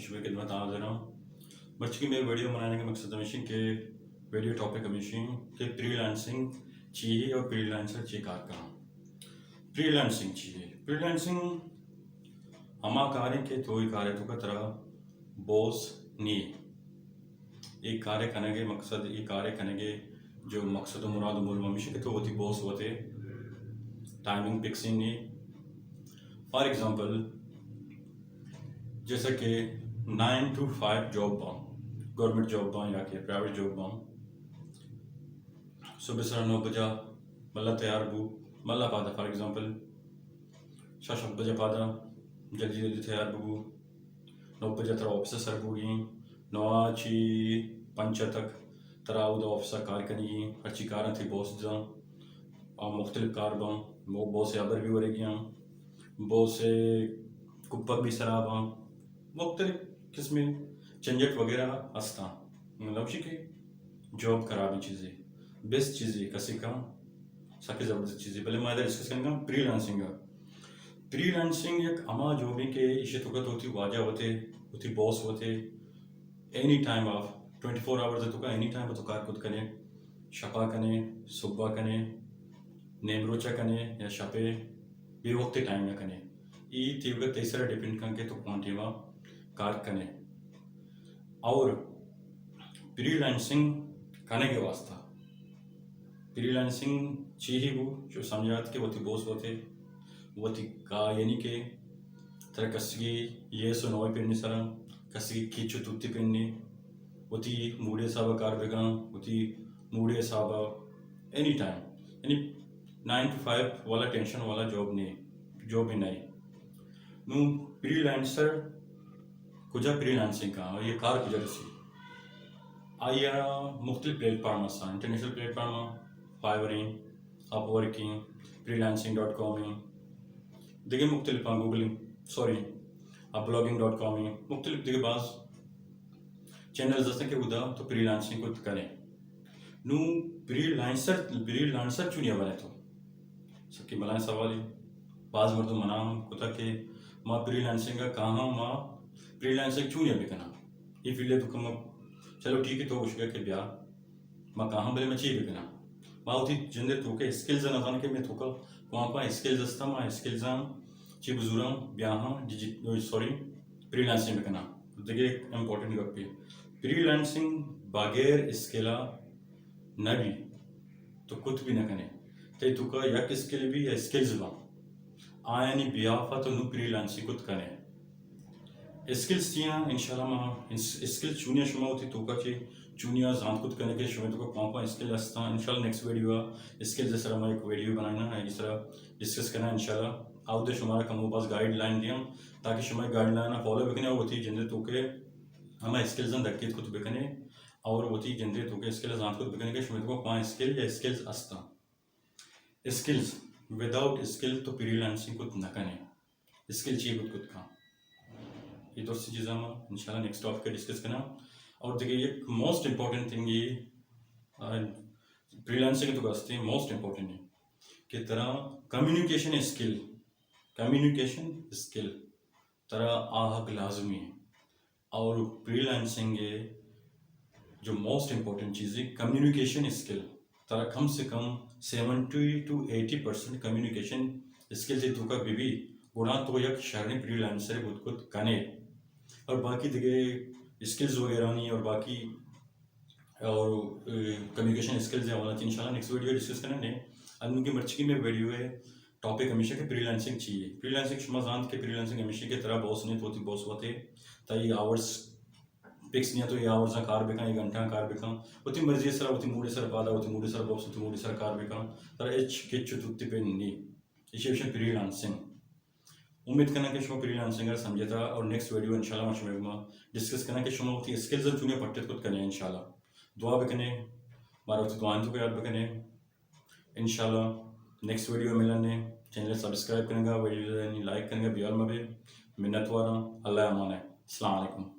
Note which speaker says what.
Speaker 1: शुभ खिदमत हाजिर हूँ। बच्ची में वीडियो बनाने का मकसद हमेशा के वीडियो टॉपिक हमेशा कि फ्रीलांसिंग चाहिए और फ्रीलांसर चाहिए कार कहाँ फ्रीलांसिंग चाहिए फ्रीलांसिंग हमा कार्य के तो ही कार्य तो का तरह बॉस नहीं एक कार्य करने के मकसद ये कार्य करने के जो मकसद मुराद मूल हमेशा के तो होती बॉस होते टाइमिंग फिक्सिंग नहीं। फॉर एग्जांपल जैसे कि 9 to 5 जॉब बां गवर्नमेंट जॉब बां या कि प्राइवेट जॉब बां सुबह सर 9 बजे मल्ला तैयार बू मल्ला पादा फॉर एग्जांपल 6 बजे पादा जल्दी जल्दी तैयार बू 9 बजे तरह ऑफिस सर बुगी 9 ची 5 तक तरह उदा ऑफिस कार कनी अच्छी कार थी बॉस जा और मुख्तलिफ कार बां वो बॉस से अबर भी हो रही बॉस से कुप्पक भी सराबां मुख्तलिफ किस्म झंझट वगैरह हस्ता मतलब कि जॉब खराबी चीज़ें बेस्ट चीज़ें कसी का सबसे ज़बरदस्त चीज़ें पहले मैं डिस्कस करेंगे फ्रीलांसिंग एक अमा जो भी के इशे तो होती वाजा होती बॉस होते एनी टाइम ऑफ 24 आवर्स तो का एनी टाइम तो कार खुद कने शपा कने सुबह कने नेमरोचा कने या शपे बे वक्त टाइम में कने ई तीव्र तीसरा डिपेंड करके तो क्वांटिटी कार कने और फ्रीलांसिंग करने के वास्ता फ्रीलांसिंग चाहिए वो जो समझाते कि वो थी बॉस होते वो थी का यानी कि तरह कसी ये सो नोए पेन्नी सर कसी खींचो तुत्ती पेन्नी वो थी मूडे साहब कार बेगा वो थी मूडे साहब एनी टाइम यानी 9 to 5 वाला टेंशन वाला जॉब ही नहीं नू फ्रीलांसर कुछ फ्रीलांसिंग का ये कार कुछ रसी आया मुख्तलिफ प्लेटफॉर्म आसान इंटरनेशनल प्लेटफॉर्म फाइवरिंग अपवर्किंग freelancing.com देखिए मुख्तलिफ ब्लॉगिंग.com मुख्तलिफ देखिए बास चैनल्स हस्ते के उदा तो फ्रीलांसिंग को करें नू फ्रीलांसर चुनिया बने तो सबकी मलान सवाल है बाज मर्द मना कुता के माँ फ्रीलांसिंग का कहाँ माँ फ्रीलांसिंग चुनिया भी करना ये फील्ड तो कम चलो ठीक है तो उसका के ब्याह माँ कहाँ बले मैं चाहिए भी करना माँ उठी जिंदे तो के स्किल्स ना जान के मैं तो का वहाँ पर स्किल्स अस्ता माँ स्किल्स ची बुजुर्ग ब्याह सॉरी फ्रीलांसिंग में करना देखिए इम्पोर्टेंट गप पे फ्रीलांसिंग बगैर स्किला न भी तो कुछ भी न कने ते तो का या स्किल भी या स्किल्स बा आया नहीं ब्याह तो नु फ्रीलांसिंग कुछ कने स्किल्स तिया इंशाल्लाह मां स्किल चुनिया शुमा होती तो का ची चुनिया जान कुछ करने के शुमा तो का कौन स्किल अस्ता इंशाल्लाह नेक्स्ट वीडियो स्किल जैसा हम एक वीडियो बनाना है इस तरह डिस्कस करना इंशाल्लाह आउट दे शुमारा कम पास गाइडलाइन दिया ताकि शुमा गाइडलाइन फॉलो बकने होती जिंदे तो के हम स्किल्स अन दक्के कुछ बकने और होती जिंदे तो के स्किल जान कुछ बकने के शुमा तो का स्किल या स्किल्स अस्ता स्किल्स विदाउट स्किल तो फ्रीलांसिंग कुछ न कने स्किल चाहिए कुछ का ये तो सी चीज़ हम इंशाल्लाह नेक्स्ट टॉपिक पे डिस्कस करना और देखिए ये मोस्ट इम्पॉर्टेंट थिंग ये फ्रीलांसिंग तो वास्ते मोस्ट इम्पॉर्टेंट है कि तरह कम्युनिकेशन स्किल तरह आहक लाजमी है और फ्रीलांसिंग ये जो मोस्ट इम्पॉर्टेंट चीज़ है कम्युनिकेशन स्किल तरह कम से कम 70 to 80% कम्युनिकेशन स्किल से तो का भी गुणा तो यक शहरी फ्रीलांसर खुद खुद कने और बाकी देखिए स्किल्स वगैरह नहीं और बाकी और कम्युनिकेशन स्किल्स है वाला इंशाल्लाह नेक्स्ट वीडियो डिस्कस करेंगे अनु की मर्ची में वीडियो है टॉपिक हमेशा के फ्रीलांसिंग चाहिए फ्रीलांसिंग शुमा जानते के फ्रीलांसिंग हमेशा की तरह बॉस नहीं होती बॉस होते ताई आवर्स फिक्स नहीं तो ये आवर्स कार बेका एक घंटा कार बेका होती मर्जी सर होती मूडी सर पादा होती मूडी सर बॉस होती मूडी सर कार बेका तर एच किच तुत्ती पे नहीं इसे फ्रीलांसिंग उम्मीद करना कि शुमा फ्रीलांसिंग समझे था और नेक्स्ट वीडियो इंशाल्लाह शुमा डिस्कस करना कि शुमा होती स्किल्स चुने पट्टे खुद करने इंशाल्लाह दुआ बकने बार वक्त दुआएं तो याद बकने इंशाल्लाह नेक्स्ट वीडियो मिलने चैनल सब्सक्राइब करेंगे वीडियो लाइक करेंगे बियाल में भी मिन्नत वाला अल्लाह अमान है अस्सलाम वालेकुम।